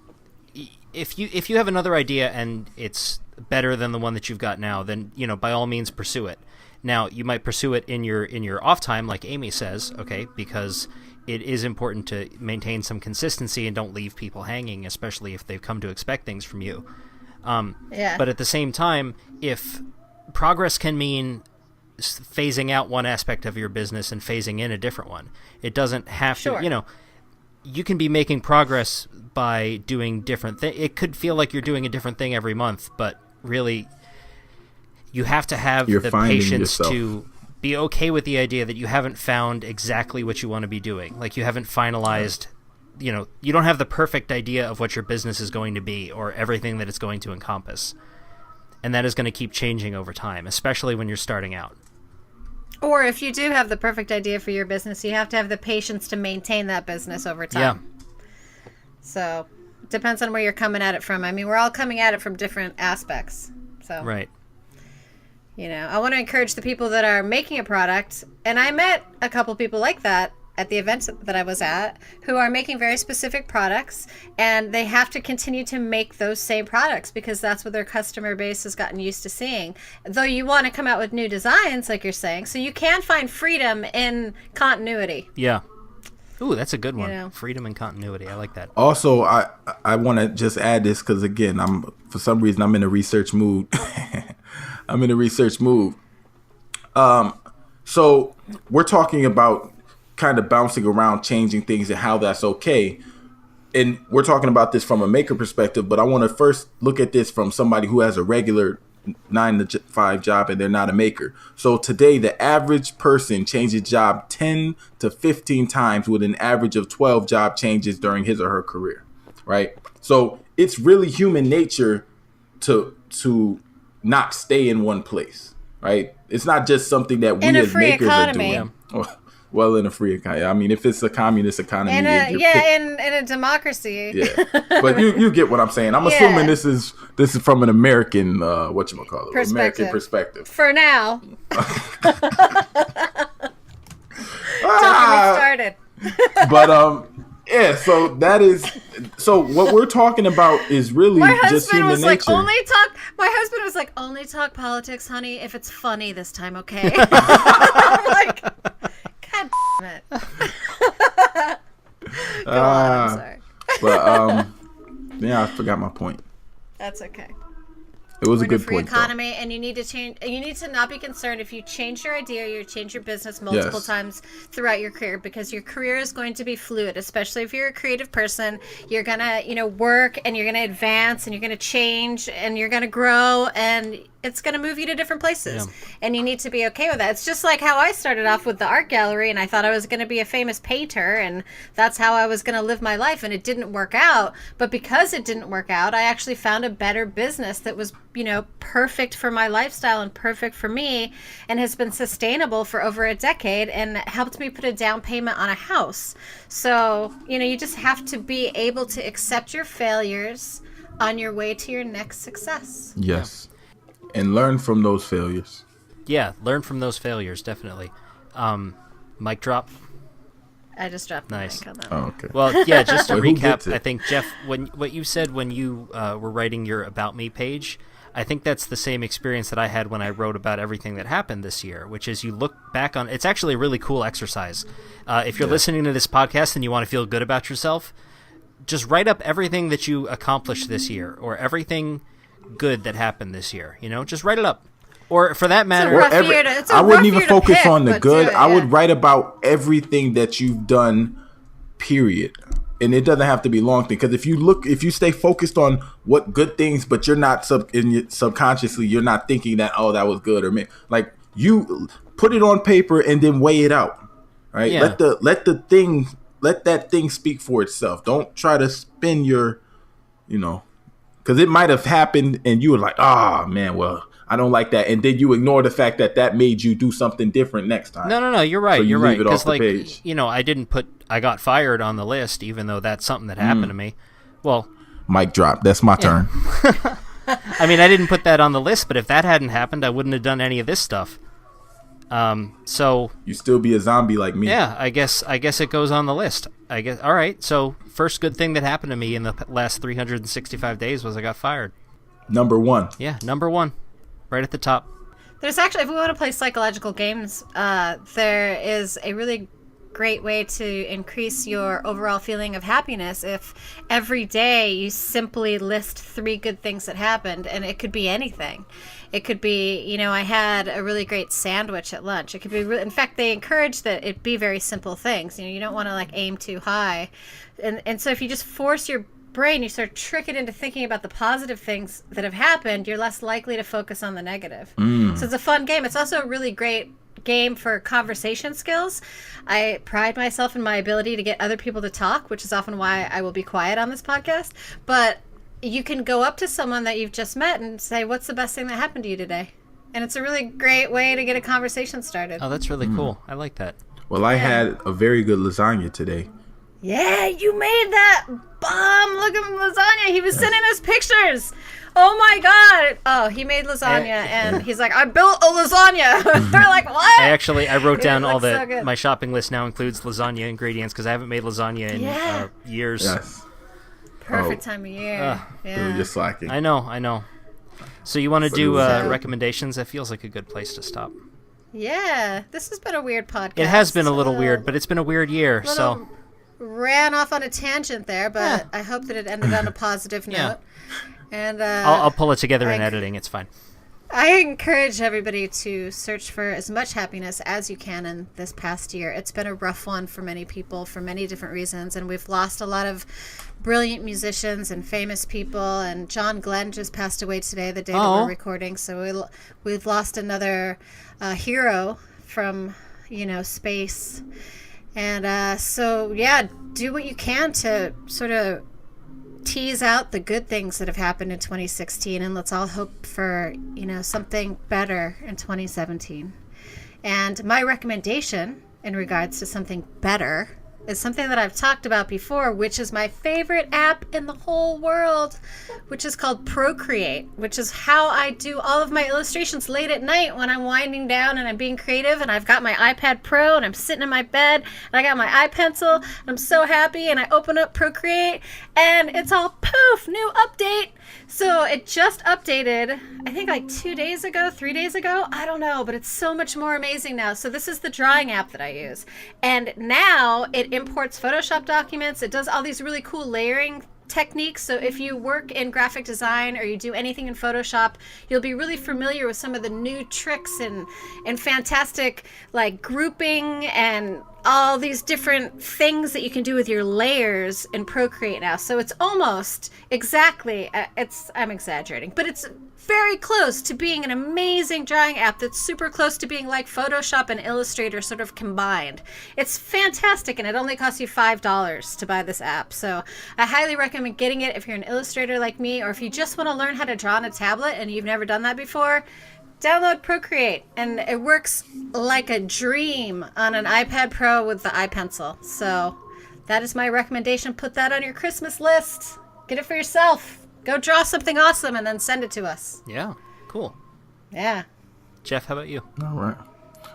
you have another idea and it's better than the one that you've got now, then by all means pursue it. Now you might pursue it in your off time, like Amy says, okay, because it is important to maintain some consistency and don't leave people hanging, especially if they've come to expect things from you. But at the same time, if progress can mean phasing out one aspect of your business and phasing in a different one, it doesn't have to, you can be making progress by doing different things. It could feel like you're doing a different thing every month, but really you have to have You're the finding patience yourself. to be okay with the idea that you haven't found exactly what you want to be doing. Like, you haven't finalized, you know, you don't have the perfect idea of what your business is going to be or everything that it's going to encompass. And that is going to keep changing over time, especially when you're starting out. Or if you do have the perfect idea for your business, you have to have the patience to maintain that business over time. Yeah. So, it depends on where you're coming at it from. I mean, we're all coming at it from different aspects. So, Right. you know, I want to encourage the people that are making a product, and I met a couple people like that at the event that I was at, who are making very specific products, and they have to continue to make those same products because that's what their customer base has gotten used to seeing. Though you want to come out with new designs, like you're saying, so you can find freedom in continuity. Yeah. Ooh, that's a good one. You know. Freedom and continuity. I like that. Also, I want to just add this because, again, for some reason I'm in a research mood. I'm in a research mood. So we're talking about kind of bouncing around, changing things, and how that's okay. And we're talking about this from a maker perspective, but I want to first look at this from somebody who has a regular 9 to 5 job and they're not a maker. So today, the average person changes job 10 to 15 times with an average of 12 job changes during his or her career, right? So it's really human nature to not stay in one place, right? It's not just something that we In a as free makers economy. are doing. Well, in a free economy. I mean, if it's a communist economy, In you're a democracy. yeah, but you get what I'm saying. I'm assuming this is from an American Perspective. American perspective. For now. Don't Ah! get me started. But yeah. So what we're talking about is really My just husband human was nature. my husband was like, only talk politics, honey, if it's funny this time, okay? I'm like, God damn it. Go on, I'm sorry. But yeah, I forgot my point. That's okay. It was We're a in a good free point, though. economy, and you need to change. You need to not be concerned if you change your idea, you change your business multiple Yes. times throughout your career, because your career is going to be fluid. Especially if you're a creative person, you're gonna, work, and you're gonna advance, and you're gonna change, and you're gonna grow, and it's gonna move you to different places. Yeah. And you need to be okay with that. It's just like how I started off with the art gallery, and I thought I was gonna be a famous painter, and that's how I was gonna live my life, and it didn't work out. But because it didn't work out, I actually found a better business that was, perfect for my lifestyle and perfect for me, and has been sustainable for over a decade, and helped me put a down payment on a house. So, you just have to be able to accept your failures on your way to your next success. Yes, and learn from those failures. Yeah, learn from those failures, definitely. Mic drop. I just dropped the Nice. mic on that. Oh, okay. Well, yeah, just to Wait, who recap, gets it? I think, Jeff, what you said when you were writing your About Me page, I think that's the same experience that I had when I wrote about everything that happened this year, which is you look back on, it's actually a really cool exercise. If you're listening to this podcast and you want to feel good about yourself, just write up everything that you accomplished this year, or everything good that happened this year, just write it up. Or for that matter, rough year to- it's a I wouldn't rough even year to focus pick, on the but good. do it, I would yeah. write about everything that you've done, period. And it doesn't have to be long thing, because if you stay focused on what good things, but you're not subconsciously, you're not thinking that, oh, that was good, or like, you put it on paper and then weigh it out, right? Yeah. Let that thing speak for itself. Don't try to spin your, because it might have happened and you were like, man, well, I don't like that, and then you ignore the fact that made you do something different next time. No, you're right. So you you're leave right. it off Because, the page. I didn't put I got fired on the list, even though that's something that happened to me. Well, Mic drop. That's my turn. I mean, I didn't put that on the list, but if that hadn't happened, I wouldn't have done any of this stuff. So You still be a zombie like me. yeah, I guess it goes on the list. I guess. All right. So first good thing that happened to me in the last 365 days was I got fired. Number one. Yeah, number one, right at the top. There's actually, if we want to play psychological games, there is a really great way to increase your overall feeling of happiness if every day you simply list 3 good things that happened, and it could be anything. It could be, I had a really great sandwich at lunch. It could be, in fact, they encourage that it be very simple things. You don't want to aim too high. And so if you just force your brain, you sort of trick it into thinking about the positive things that have happened, you're less likely to focus on the negative. So it's a fun game. It's also a really great game for conversation skills. I pride myself in my ability to get other people to talk, which is often why I will be quiet on this podcast. But you can go up to someone that you've just met and say, what's the best thing that happened to you today? And it's a really great way to get a conversation started. Oh, that's really cool. I like that. Well, I had a very good lasagna today. Yeah, you made that bomb looking lasagna. He was sending us pictures. Oh my god. Oh, he made lasagna and he's like, I built a lasagna. They're like, what? I wrote down all so the good. my shopping list now includes lasagna ingredients because I haven't made lasagna in years. Yes. Perfect time of year. You're just slacking. I know. So you want to do So good. recommendations? That feels like a good place to stop. Yeah, this has been a weird podcast. It has been a little weird, but it's been a weird year. So ran off on a tangent there, but I hope that it ended on a positive note. Yeah. And I'll pull it together in editing. It's fine. I encourage everybody to search for as much happiness as you can in this past year. It's been a rough one for many people for many different reasons, and we've lost a lot of brilliant musicians and famous people. And John Glenn just passed away today, the day that we're recording. So we've lost another hero from space. And so do what you can to sort of tease out the good things that have happened in 2016, and let's all hope for something better in 2017. And my recommendation in regards to something better is something that I've talked about before, which is my favorite app in the whole world, which is called Procreate, which is how I do all of my illustrations late at night when I'm winding down and I'm being creative, and I've got my iPad Pro and I'm sitting in my bed and I got my iPencil and I'm so happy, and I open up Procreate and it's all poof, new update. So it just updated, I think like 3 days ago, I don't know, but it's so much more amazing now. So this is the drawing app that I use. And now it imports Photoshop documents. It does all these really cool layering techniques. So if you work in graphic design or you do anything in Photoshop, you'll be really familiar with some of the new tricks and fantastic like grouping and all these different things that you can do with your layers in Procreate now. So it's almost exactly, I'm exaggerating, but it's very close to being an amazing drawing app that's super close to being like Photoshop and Illustrator sort of combined. It's fantastic, and it only costs you $5 to buy this app. So I highly recommend getting it if you're an illustrator like me, or if you just want to learn how to draw on a tablet and you've never done that before. Download Procreate, and it works like a dream on an iPad Pro with the iPencil. So that is my recommendation. Put that on your Christmas list. Get it for yourself. Go draw something awesome and then send it to us. Yeah, cool. Yeah. Jeff, how about you? All right.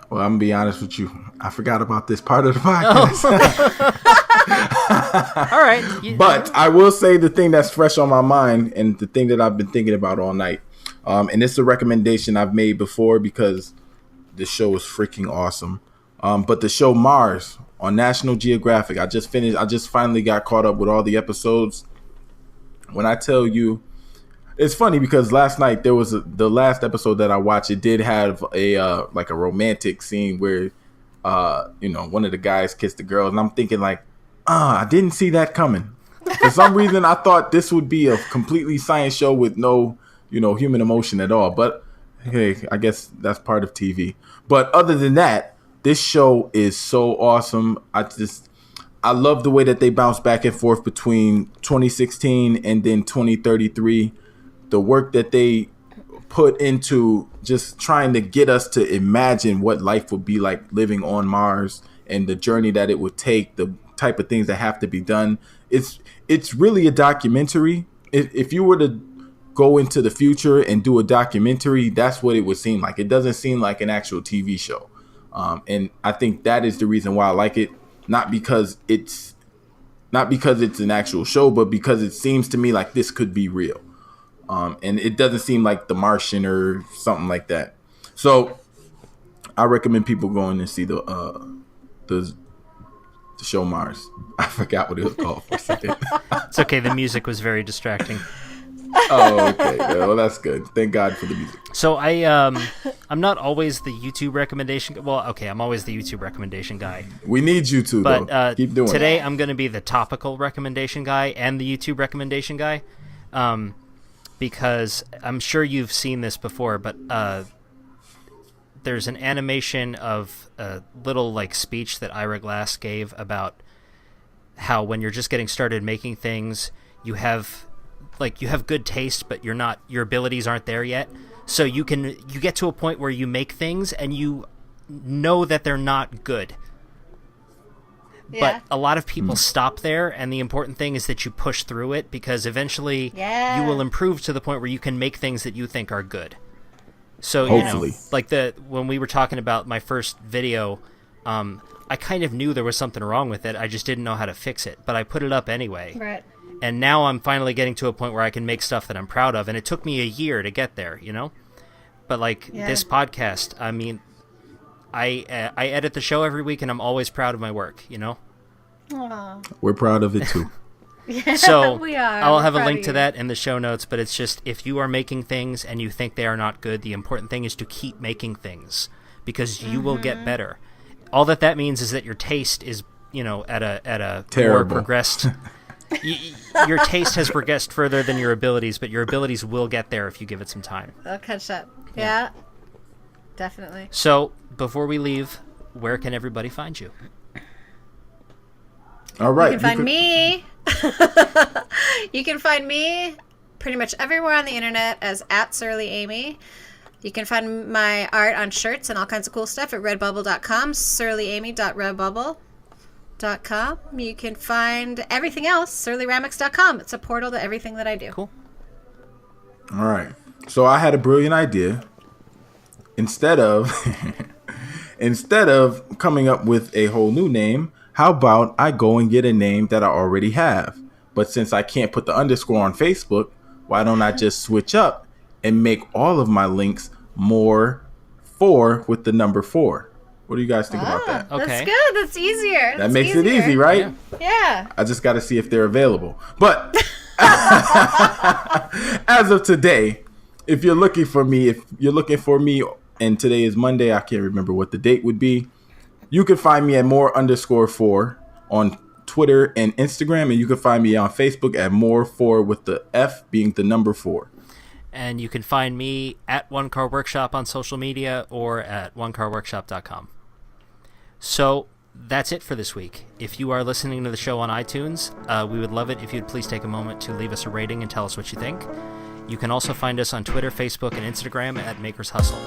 Well, I'm going to be honest with you. I forgot about this part of the podcast. All right. But I will say the thing that's fresh on my mind and the thing that I've been thinking about all night. And it's a recommendation I've made before because the show is freaking awesome. But the show Mars on National Geographic, I just finally got caught up with all the episodes. When I tell you, it's funny because last night there was the last episode that I watched. It did have a like a romantic scene where one of the guys kissed the girl, and I'm thinking like, I didn't see that coming. For some reason, I thought this would be a completely science show with no human emotion at all. But hey, I guess that's part of TV. But other than that, this show is so awesome. I love the way that they bounce back and forth between 2016 and then 2033. The work that they put into just trying to get us to imagine what life would be like living on Mars and the journey that it would take, the type of things that have to be done. It's really a documentary. If you were to go into the future and do a documentary, that's what it would seem like. It doesn't seem like an actual TV show. And I think that is the reason why I like it. Not because it's an actual show, but because it seems to me like this could be real. And it doesn't seem like The Martian or something like that. So I recommend people going and see the show Mars. I forgot what it was called for a second. It's okay. The music was very distracting. Oh, okay. Well, that's good. Thank God for the music. So I I'm not always the YouTube recommendation. Well, okay, I'm always the YouTube recommendation guy. We need you to, but keep doing today it. I'm going to be the topical recommendation guy and the YouTube recommendation guy, because I'm sure you've seen this before, but there's an animation of a little like speech that Ira Glass gave about how when you're just getting started making things, you have good taste, but your abilities aren't there yet. So you get to a point where you make things and you know that they're not good. Yeah. But a lot of people stop there, and the important thing is that you push through it, because eventually you will improve to the point where you can make things that you think are good. So, hopefully, like when we were talking about my first video, I kind of knew there was something wrong with it. I just didn't know how to fix it, but I put it up anyway. Right. And now I'm finally getting to a point where I can make stuff that I'm proud of, and it took me a year to get there, But this podcast, I mean, I edit the show every week, and I'm always proud of my work, Aww. We're proud of it too. Yeah, so we are. I'll We're have a proud link of to you. that in the show notes, but it's just, if you are making things and you think they are not good, the important thing is to keep making things, because you will get better. All that means is that your taste is, at a terrible, more progressed. Your taste has progressed further than your abilities, but your abilities will get there if you give it some time. They'll catch up. Yeah. Definitely. So, before we leave, where can everybody find you? All right. You can find me. You can find me pretty much everywhere on the internet as @surly-amy. You can find my art on shirts and all kinds of cool stuff at redbubble.com, surly-amy.redbubble.com. You can find everything else, surly-ramics.com. It's a portal to everything that I do. Cool. All right. So I had a brilliant idea. Instead of coming up with a whole new name, how about I go and get a name that I already have? But since I can't put the underscore on Facebook, why don't I just switch up and make all of my links more 4 with the number 4? What do you guys think about that? Okay. That's good. That's easier. That makes it easy, right? Yeah. I just got to see if they're available. But as of today, if you're looking for me, and today is Monday, I can't remember what the date would be. You can find me at more_4 on Twitter and Instagram, and you can find me on Facebook at more4 with the F being the number 4. And you can find me at One Car Workshop on social media or at onecarworkshop.com. So that's it for this week. If you are listening to the show on iTunes, we would love it if you'd please take a moment to leave us a rating and tell us what you think. You can also find us on Twitter, Facebook, and Instagram at Makers Hustle.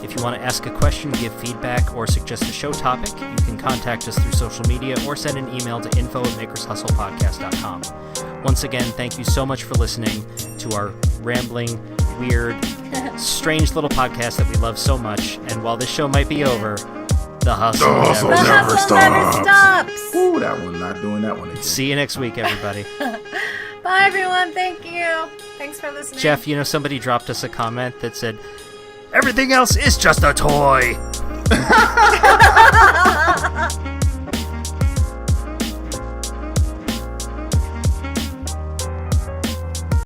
If you want to ask a question, give feedback, or suggest a show topic, you can contact us through social media or send an email to info@makershustlepodcast.com. Once again, thank you so much for listening to our rambling, weird, strange little podcast that we love so much. And while this show might be over, the hustle never stops. Ooh, that one, not doing that one again. See you next week, everybody. Bye, everyone. Thank you. Thanks for listening. Jeff, somebody dropped us a comment that said, "Everything else is just a toy."